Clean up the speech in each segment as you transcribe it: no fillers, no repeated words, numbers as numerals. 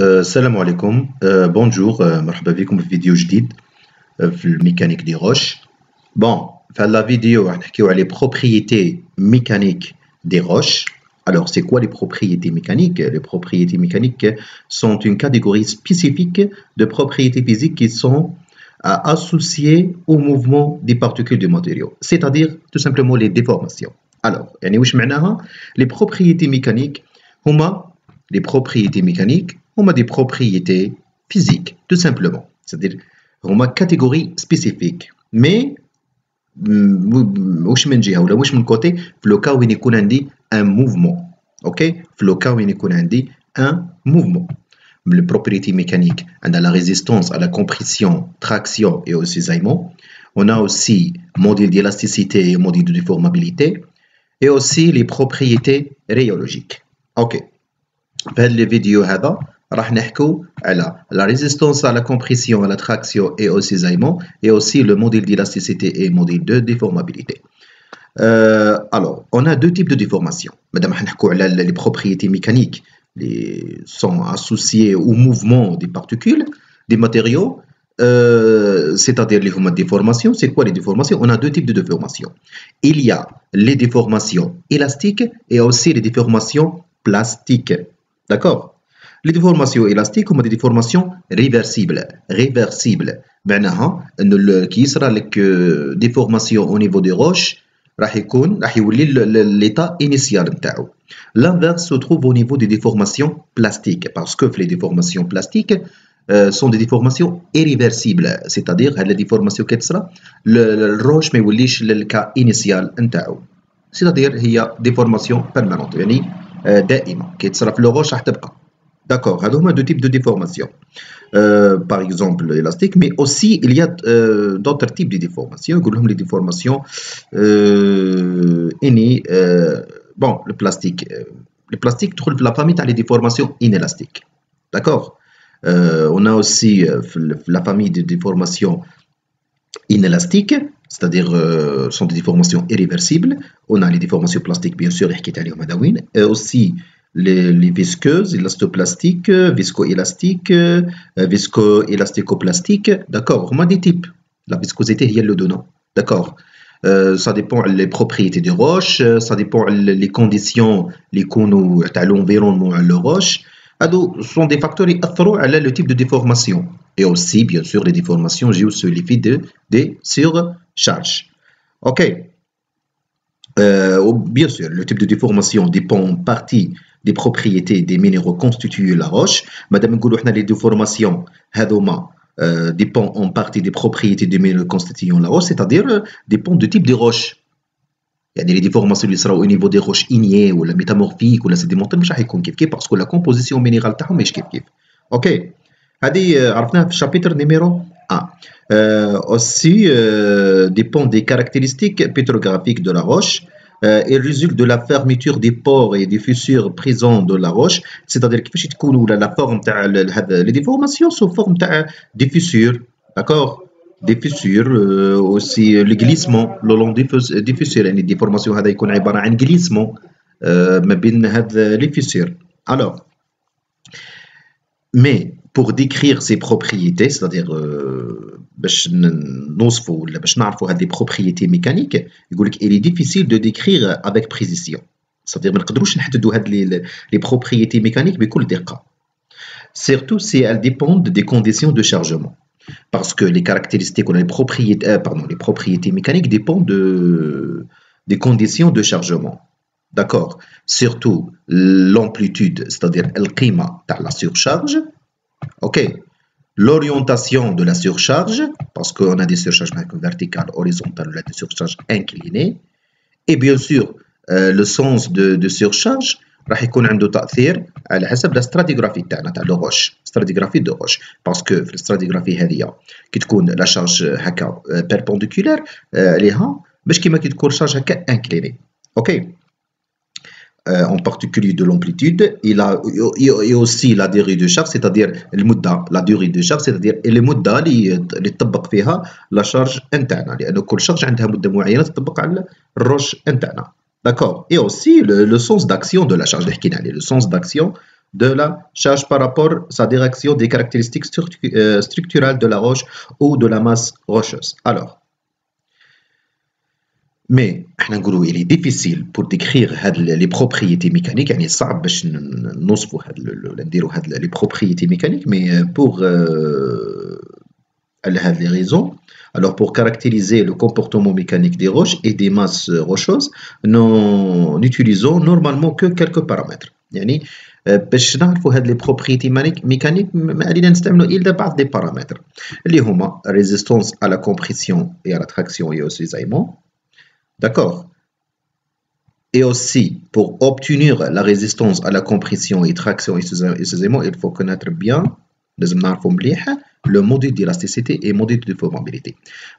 السلام عليكم. بونجور. مرحبا بكم في فيديو جديد في الميكانيك دي روش. Bon, في la vidéo راح نحكيو على les propriétés mécaniques des roches. Alors, c'est quoi les propriétés mécaniques? Les propriétés mécaniques sont une catégorie spécifique de propriétés physiques qui sont associées au mouvement des particules du matériau, c'est-à-dire tout simplement les déformations. Alors, يعني واش معناها؟ Les propriétés mécaniques هما les propriétés mécaniques هما des propriétés physiques, tout simplement. C'est-à-dire هما catégorie spécifique. Mais واش من جهة ولا واش من كوتي في لو كا وين يكون عندي un mouvement. OK? في لو كا وين يكون عندي un mouvement. Les propriétés mécaniques, on a la résistance à la compression, traction et au cisaillement. On a aussi modèle d'élasticité et modèle de déformabilité. Et aussi les propriétés rhéologiques. OK. Dans la vidéo, on va parler la résistance à la compression, à la traction et au cisaillement. Et aussi le modèle d'élasticité et le modèle de déformabilité. Alors, on a deux types de déformation. Madame, on va parler les propriétés mécaniques sont associées au mouvement des particules, des matériaux. C'est-à-dire les déformations. C'est quoi les déformations? On a deux types de déformations. Il y a les déformations élastiques et aussi les déformations plastiques. D'accord? Les déformations élastiques sont des déformations réversibles. Réversibles. معناها انه كي يصرى لك déformation au niveau des roches راح يولي l'état initial نتاعو. L'inverse se trouve au niveau des déformations plastiques parce que les déformations plastiques sont des déformations irréversibles, c'est-à-dire la déformation qui تصرى الروش ما يوليش للكا initial نتاعو. C'est-à-dire هي déformation permanente يعني دائمة كي تصرى في الروش راح تبقى. D'accord, هذو هما deux types de déformation. Par exemple l'élastique, mais aussi il y a d'autres types de déformations. يقول لهم les déformations bon le plastique تدخل في la famille تاع les déformations inélastiques. D'accord. On a aussi la famille de déformations inélastiques, c'est-à-dire sont des déformations irréversibles. On a les déformations plastiques, bien sûr, et aussi les visqueuses, élastoplastiques, viscoélastiques, viscoélasticoplastiques. D'accord, on a des types. La viscosité, il y a le donnant. D'accord. Ça dépend des propriétés des roches, ça dépend des conditions, les conditions de l'environnement de la roche. Ce sont des facteurs qui affectent le type de déformation. Et aussi, bien sûr, les déformations géosolifiques des surcharges. OK. Bien sûr, le type de déformation dépend en partie des propriétés des minéraux constituant la roche. Madame Goulou, les déformations dépendent en partie des propriétés des minéraux constituant la roche, c'est-à-dire dépendent du type de roche. Il y a des déformations qui seront au niveau des roches ignées ou la métamorphique ou la sédimentaire مش راح يكون كيف parce que la composition minérale تاعهم مش كيف. OK. هذه عرفناها في الشابتر نيميرو 1. Aussi dépend des caractéristiques pétrographiques de la roche. Il résulte de la fermeture des pores et des fissures présentes dans la roche, c'est-à-dire كيفاش تكون la forme تاع les déformations sous forme تاع des fissures. D'accord. Des fissures, aussi le glissement le long des fissures. يعني déformation هذا يكون عبارة عن glissement ما بين هذا les fissures. Alors, mais pour décrire ces propriétés, c'est-à-dire باش نوصفوا ولا باش نعرفوا هذه propriétés mécaniques, يقول لك il est difficile de décrire avec précision. C'est-à-dire ما نقدروش نحددوا هذه les propriétés mécaniques بكل دقة. Surtout si elles dépendent des conditions de chargement. Parce que les caractéristiques ou les propriétés mécaniques dépendent des conditions de chargement. D'accord. Surtout l'amplitude, c'est-à-dire القيمة تاع la surcharge. OK. L'orientation de la surcharge, parce qu'on a des surcharges verticales, horizontales, des surcharges inclinées. Et bien sûr, le sens de surcharge راح يكون عنده تأثير على حسب الستراتيغرافي تاعنا تاع لو روش. ستراتيغرافي دو روش باسكو في الستراتيغرافي هذه كي تكون لا شارج هكا بيربونديكولار عليها باش كيما كي تكون شارج هكا انكليني. اوكي. En particulier de l'amplitude et aussi la durée de charge, c'est-à-dire la durée de charge, c'est-à-dire المدة اللي تطبق فيها لا شارج نتاعنا لأن كل شارج عندها مدة معينة تطبق على الروش نتاعنا. D'accord. Et aussi le sens d'action de la charge. Le sens d'action de la charge par rapport à sa direction des caractéristiques structurales de la roche ou de la masse rocheuse. Alors, mais il est difficile pour décrire les propriétés mécaniques, يعني صعب باش نوصفوا نديروا les propriétés mécaniques, mais pour les raisons. Alors, pour caractériser le comportement mécanique des roches et des masses rocheuses, nous n'utilisons normalement que quelques paramètres. يعني باش نعرفوا هاد les propriétés mécaniques علينا نستعملوا إلا بعض des paramètres اللي هما résistance à la compression et à la traction et au cisaillement. D'accord. Et aussi, pour obtenir la résistance à la compression et traction et cisaillement, il faut connaître bien le module d'élasticité et le module de déformabilité.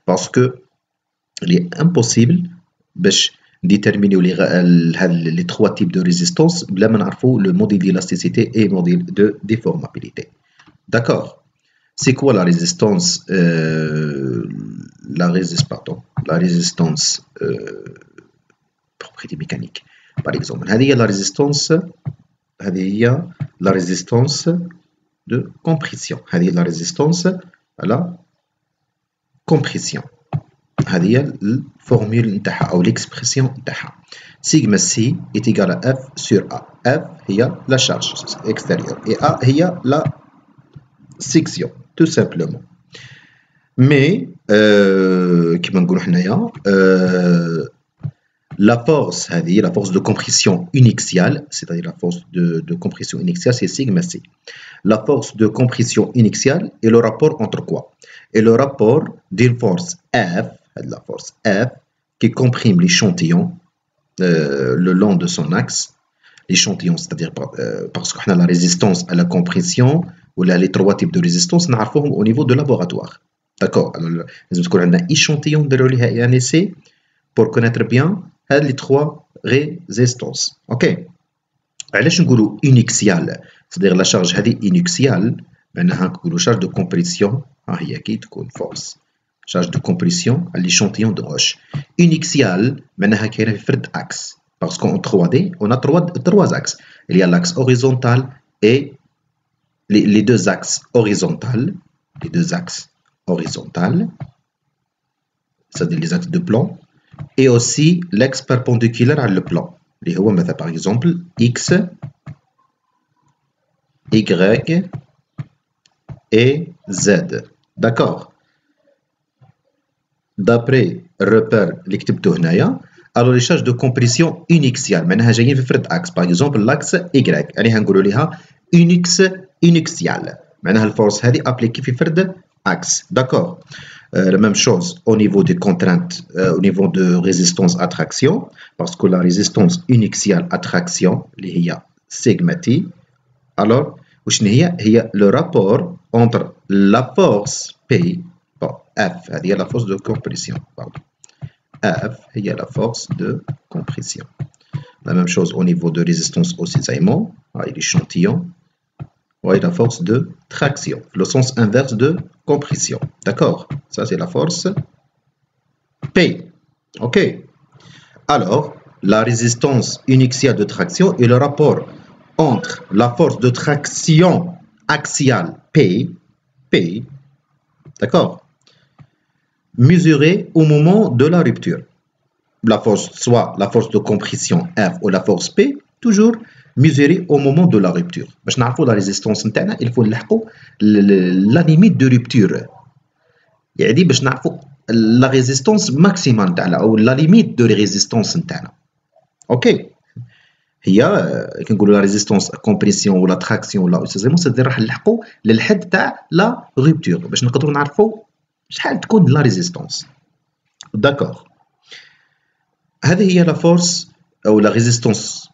Parce que il est impossible de déterminer les trois types de résistance sans le module d'élasticité et le module de déformabilité. D'accord. C'est quoi la résistance la résistance propriété mécanique. Par exemple, la résistance de compression. La résistance à la compression. هذه الفورمule ou l'expression sigma C est égal à F sur A. F هي la charge extérieure et A هي la section, tout simplement. Mais كما نقولوا حنايا la force de compression initiale, c'est-à-dire la force de compression initiale, c'est sigma C. La force de compression initiale est le rapport entre quoi? Et le rapport d'une force F, la force F, qui comprime l'échantillon le long de son axe. L'échantillon, c'est-à-dire parce qu'on a la résistance à la compression, ou les trois types de résistance, nous avons au niveau de laboratoire. D'accord? Alors, nous avons un échantillon de un essai pour connaître bien les trois résistances. Ok? علاش نقولوا initiale, c'est-à-dire la charge هذه initiale, معناها نقولوا charge de compression, ها هي كي تكون force charge de compression à l'échantillon de roche. Initiale معناها كاينه في فرد axe, parce qu'en 3D on a trois axes. Il y a l'axe horizontal et les deux axes horizontales, c'est-à-dire les axes de plan, et aussi l'axe perpendiculaire à le plan. اللي هو مثلا par exemple X, Y et Z. D'accord. D'après repère اللي كتبته هنايا, alors les charges de compression initiale معناها جايين في فرد axe. Par exemple l'axe Y, يعني هنقولوا ليها initiale, معناها الفورس هذه appliquée في فرد axe. D'accord. La même chose au niveau des contraintes, au niveau de résistance à traction, parce que la résistance initiale à traction, il y a sigma T. Alors, il y a le rapport entre la force P, F, il y a la force de compression, pardon. F, il y a la force de compression. La même chose au niveau de résistance au cisaillement, l'échantillon, et la force de traction, le sens inverse de compression. D'accord? Ça, c'est la force P. OK? Alors, la résistance initiale de traction est le rapport entre la force de traction axiale P, d'accord? Mesurée au moment de la rupture. La force, soit la force de compression F ou la force P, toujours mesurée au moment de la rupture. باش نعرفوا la résistance نتاعنا, il faut نلحقوا la limite de rupture. يعني باش نعرفوا la résistance maximale نتاعنا او la limite de résistance نتاعنا. اوكي. هي كنقولوا la résistance compression ولا traction ولا cisaillement, c'est راح نلحقوا للحد تاع la rupture باش نقدروا نعرفوا شحال تكون la résistance. D'accord. هذه هي la force ou la résistance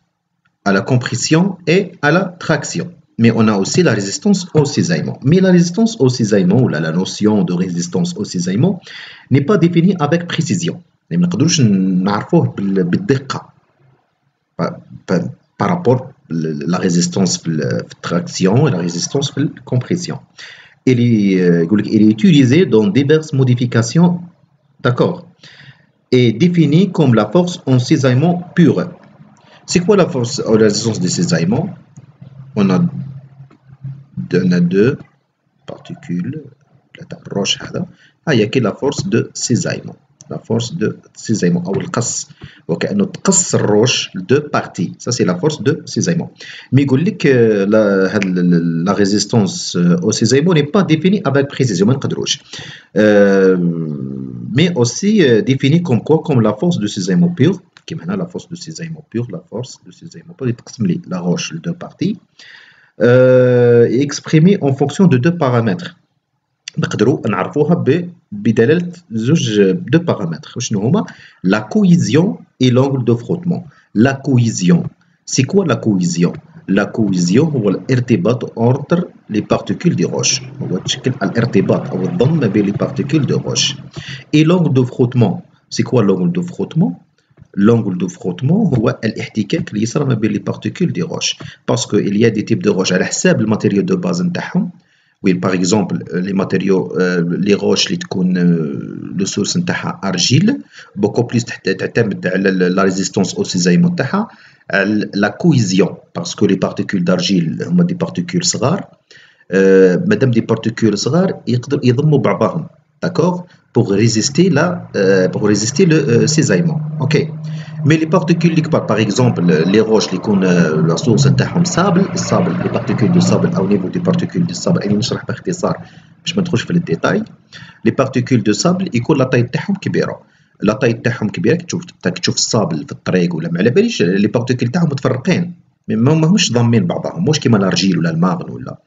à la compression et à la traction. Mais on a aussi la résistance au cisaillement. Mais la résistance au cisaillement, ou la notion de résistance au cisaillement, n'est pas définie avec précision. ما نقدروش نعرفوه بالدقة par rapport à la résistance في traction et la résistance في compression. Il est utilisé dans diverses modifications, d'accord, et défini comme la force en cisaillement pure. C'est quoi la force ou la résistance de cisaillement? on a deux particules roche هذا هي كي la force de cisaillement la force de cisaillement أو القص وكأنه تقص الروش deux parties ça c'est la force de cisaillement mais يقول لك la résistance au cisaillement n'est pas définie avec précision ما نقدروش mais aussi définie comme quoi comme la force de cisaillement pure كيما هنا la force de cisaillement pure la force de cisaillement pure تقسم لي la roche deux parties exprimée en fonction de deux paramètres نقدروا نعرفوها بدلاله زوج دو بارامتر شنو هما لا كويزيون اي لونغل دو فروتمون لا كويزيون سي كوا لا كويزيون لا كويزيون هو الارتباط اونتر لي بارتيكول دي روش هو تشكل الارتباط او الضم ما بين لي بارتيكول دو روش اي لونغل دو فروتمون سي كوا لونغل دو فروتمون l'angle de frottement هو الاحتكاك اللي يصرى ما بين لي بارتيكول دي روش باسكو il y a des types de roches على حساب الماتيريال دو باز نتاعهم Oui, par exemple, les matériaux, les roches اللي تكون le source نتاعها argile, beaucoup plus تعتمد على la résistance au cisaillement نتاعها, la cohésion, parce que les particules d'argile هما des particules صغار, مادام des particules صغار يقدروا يضموا بعضهم, d'accord, pour résister le cisaillement, ok. Mais les particules اللي كبار, par exemple, les roches اللي يكون la source نتاعهم sable, les particules de sable au niveau des particules de sable, اللي نشرح باختصار باش ما ندخلش في الديتاي. Les particules de sable يكون لا طاي تاعهم كبيرة. لا طاي تاعهم كبيرة تشوف الصابل في الطريق ولا ما على باليش لي بارتيكول تاعهم متفرقين. ماهمش ضامين بعضهم، مش كيما الارجيل ولا الماغن ولا.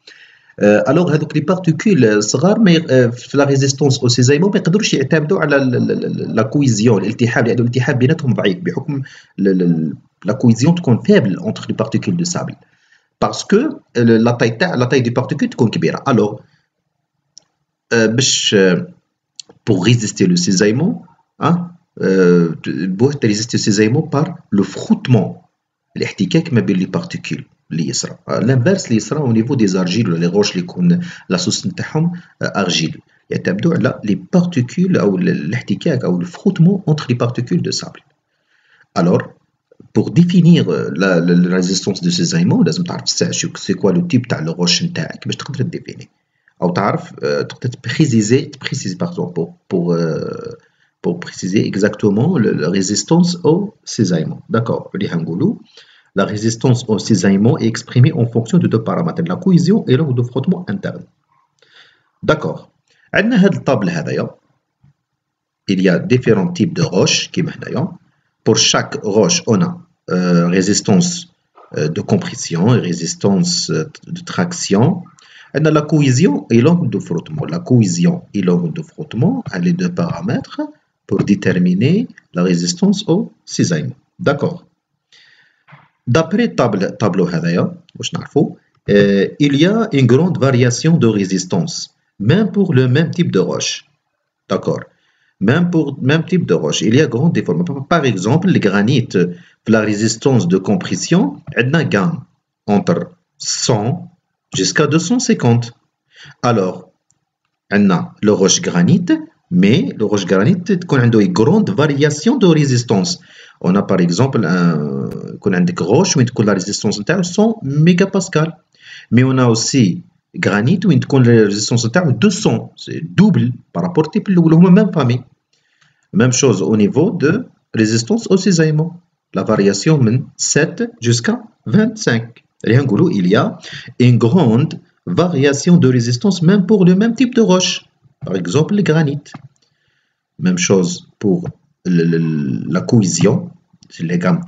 الوغ هذوك لي بارتيكول صغار في لا ريزيستونس او سيزايمون ما يقدروش يعتمدوا على لا كويزيون الالتحام، لأن الالتحام بيناتهم ضعيف بحكم لا كويزيون تكون فابل اونتر لي بارتيكول دو سابل باسكو لا طاي دي بارتيكول تكون كبيره. الوغ باش pour résister le cisaillement بوه résister le cisaillement par le frottement الاحتكاك ما بين لي بارتيكول اللي يصرى. الانفيرس اللي يصرى au niveau des argiles ولا لي روش اللي يكون لا سوس نتاعهم argile يعتمدوا على لي بارتيكول او الاحتكاك او الفروتمون entre les particules de sable. Alors pour définir la résistance de cisaillement لازم تعرف c'est quoi le type تاع الروش نتاعك باش تقدر تديفيني او تعرف تقدر تبريسيزي pardon pour préciser exactement la résistance au cisaillement. D'accord, اللي هنقولوا la résistance au cisaillement est exprimée en fonction de deux paramètres, la cohésion et l'angle de frottement interne. D'accord. عندنا هذا الطابل هذايا. Il y a différents types de roches كيما هنايا. Pour chaque roche, on a résistance de compression et résistance de traction. On a la cohésion et l'angle de frottement. La cohésion et l'angle de frottement, les deux paramètres pour déterminer la résistance au cisaillement. D'accord. D'après le tableau il y a une grande variation de résistance, même pour le même type de roche. D'accord. Même pour le même type de roche, il y a grande déformation. Par exemple, le granit, la résistance de compression, elle a une gamme entre 100 jusqu'à 250. Alors, on a le roche granite, mais le roche granite a une grande variation de résistance. On a par exemple une roche où la résistance est 100 mégapascal. Mais on a aussi granit où la résistance est 200. C'est double par rapport à la même famille. Même chose au niveau de résistance au cisaillement. La variation de 7 jusqu'à 25. Il y a une grande variation de résistance même pour le même type de roche. Par exemple, le granit. Même chose pour la cohésion, c'est les gammes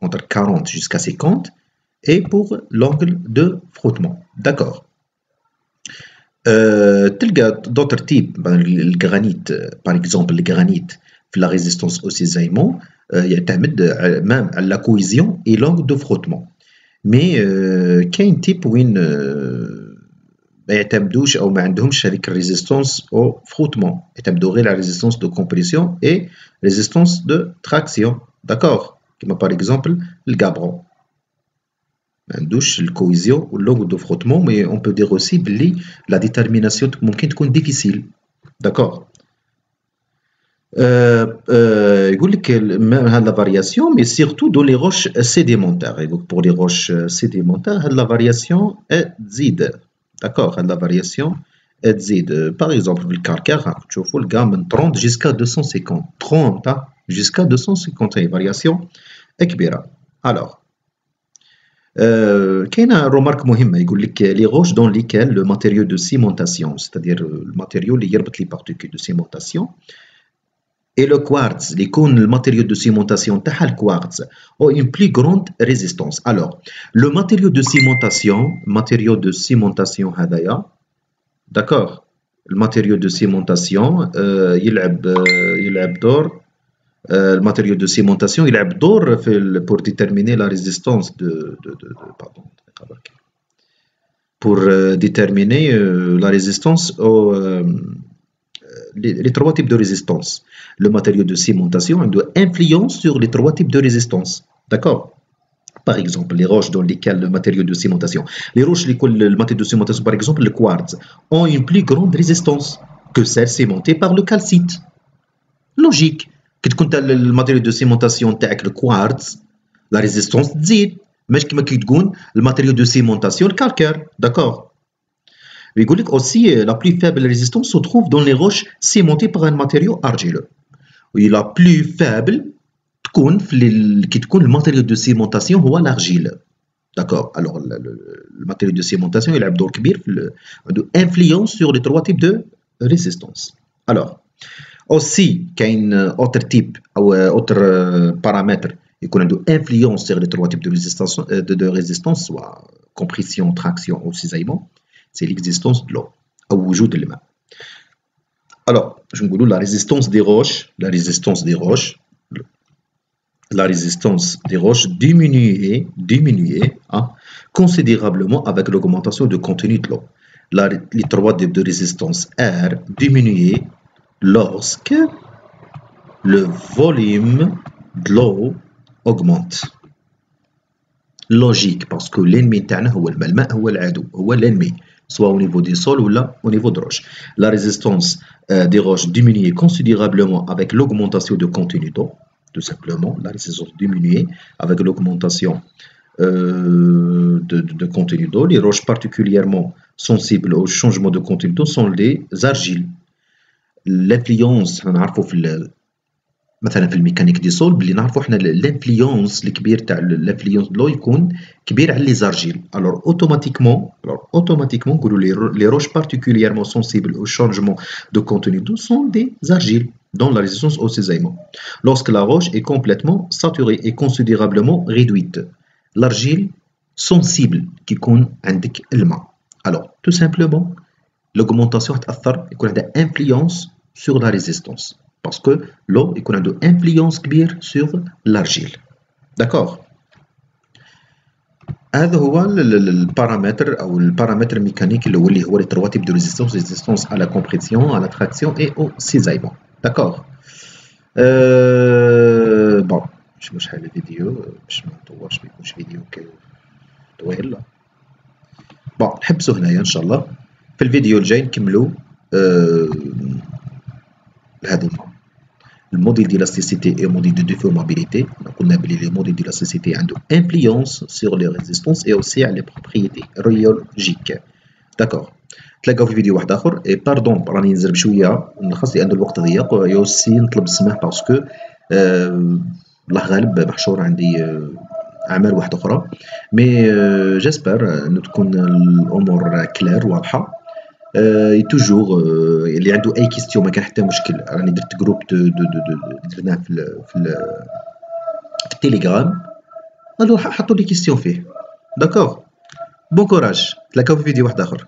entre 40 jusqu'à 50, et pour l'angle de frottement. D'accord. D'autres types, le granit, par exemple, le granit, la résistance au cisaillement, il y a même la cohésion et l'angle de frottement. Mais كاين type وين ما يعتمدوش او ما عندهمش هذيك الريزيستانس او فروتمون، يعتمدوا غير على ريزيستانس دو كومبريسيون اي ريزيستانس دو تراكسيون. داكوغ كيما باغ اكزومبل الكابرون ما عندوش الكويزيون واللونغ دو فروتمون، مي اون بو دير اوسي بلي لا ديترميناسيون ممكن تكون ديفيسيل. داكوغ يقول لك هاد لا فارياسيون مي سيرتو دو لي روش سيديمونتير يقول بور لي روش سيديمونتير هاد لا فارياسيون تزيد داكوغ هاد لا فارياسيون تزيد باغ اكزومبل في الكالكير تشوفوا لقى من 30 جيسكا 250 30 جيسكا 250 هي فارياسيون كبيره الوغ كاينه رومارك مهمه يقول لك لي روش دون ليكال لو ماتيريو دو سيمونتاسيون ستادير الماتيريو اللي يربط لي بارتيكول دو سيمونتاسيون et le quartz, les cônes, le matériau de cimentation, le quartz, ont une plus grande résistance. Alors, le matériau de cimentation, d'accord, le matériau de cimentation, le matériau de cimentation, il a d'or pour déterminer la résistance pardon, pour déterminer la résistance les trois types de résistance. Le matériau de cimentation a une influence sur les trois types de résistance. D'accord? Par exemple, les roches dans lesquelles le matériau de cimentation, les roches le matériau de cimentation, par exemple, le quartz, ont une plus grande résistance que celle cimentée par le calcite. Logique. Quand le matériau de cimentation avec le quartz, la résistance تزيد. Mais comme le matériau de cimentation, le calcaire. D'accord? يقول لك aussi la plus faible résistance se trouve dans les roches cimentées par un matériau argileux. Et la plus faible تكون كي تكون الماتيريو دو سيمونتاسيون هو l'argile. D'accord. Alors le matériau de cimentation يلعب دور كبير في عنده influence sur les trois types de résistance. Alors aussi كاين autre type او autre paramètre يكون عنده influence sur les trois types de résistance soit compression, traction ou cisaillement. C'est l'existence de l'eau ou وجود الماء. Alors, je me la résistance des roches diminuait considérablement avec l'augmentation du contenu de l'eau. Les trois types de résistance R diminuaient lorsque le volume de l'eau augmente. Logique, parce que l'ennemi هو الماء هو العدو هو l'ennemi. Soit au niveau des sols ou là au niveau de roches. La résistance des roches diminuait considérablement avec l'augmentation de contenu d'eau. Tout simplement, la résistance diminuait avec l'augmentation de contenu d'eau. Les roches particulièrement sensibles au changement de contenu d'eau sont les argiles. L'influence, مثلا في الميكانيك دي سول باللي نعرفوا حنا الانفلونس الكبير تاع الانفلونس دو لو يكون كبير على لي زارجيل. الوغ اوتوماتيكمون نقولوا لي روش بارتيكوليرمون سونسيبل au changement de contenu d'eau sont des argiles dont la résistance au cisaillement. Lorsque la roche est complètement saturée et considérablement réduite, l'argile sensible qui يكون عندك الماء. Alors tout simplement l'augmentation تأثر يكون عندها influence sur la résistance. Parce que l'eau a une influence كبير sur l'argile. D'accord. هذا هو البارامتر أو البارامتر ميكانيكي اللي هو les trois types de résistance à la compression, à la traction et au cisaillement. D'accord. bon شوفوا شحال الفيديو باش ما نطولش ما يكونش فيديو طويل. bon نحبسوا هنايا إن شاء الله. في الفيديو الجاي نكملوا هذا le modèle d'élasticité et le modèle de déformabilité. On a appelé le modèle d'élasticité a une influence sur les résistances et aussi les propriétés rhéologiques. D'accord. تلاقاو في فيديو واحد اخر et pardon راني نزرب شويه نخص لان الوقت ضيق ويوسي نطلب السماح باسكو الله غالب محشور عندي اعمال واحده اخرى مي جيسبر ان تكون الامور كلير واضحه. توجور اللي عنده اي كيستيون ما كان حتى مشكل راني درت جروب درناه في التليجرام حطوا لي كيستيون فيه. داكوغ بون كوراج تلاقاو في فيديو واحد اخر.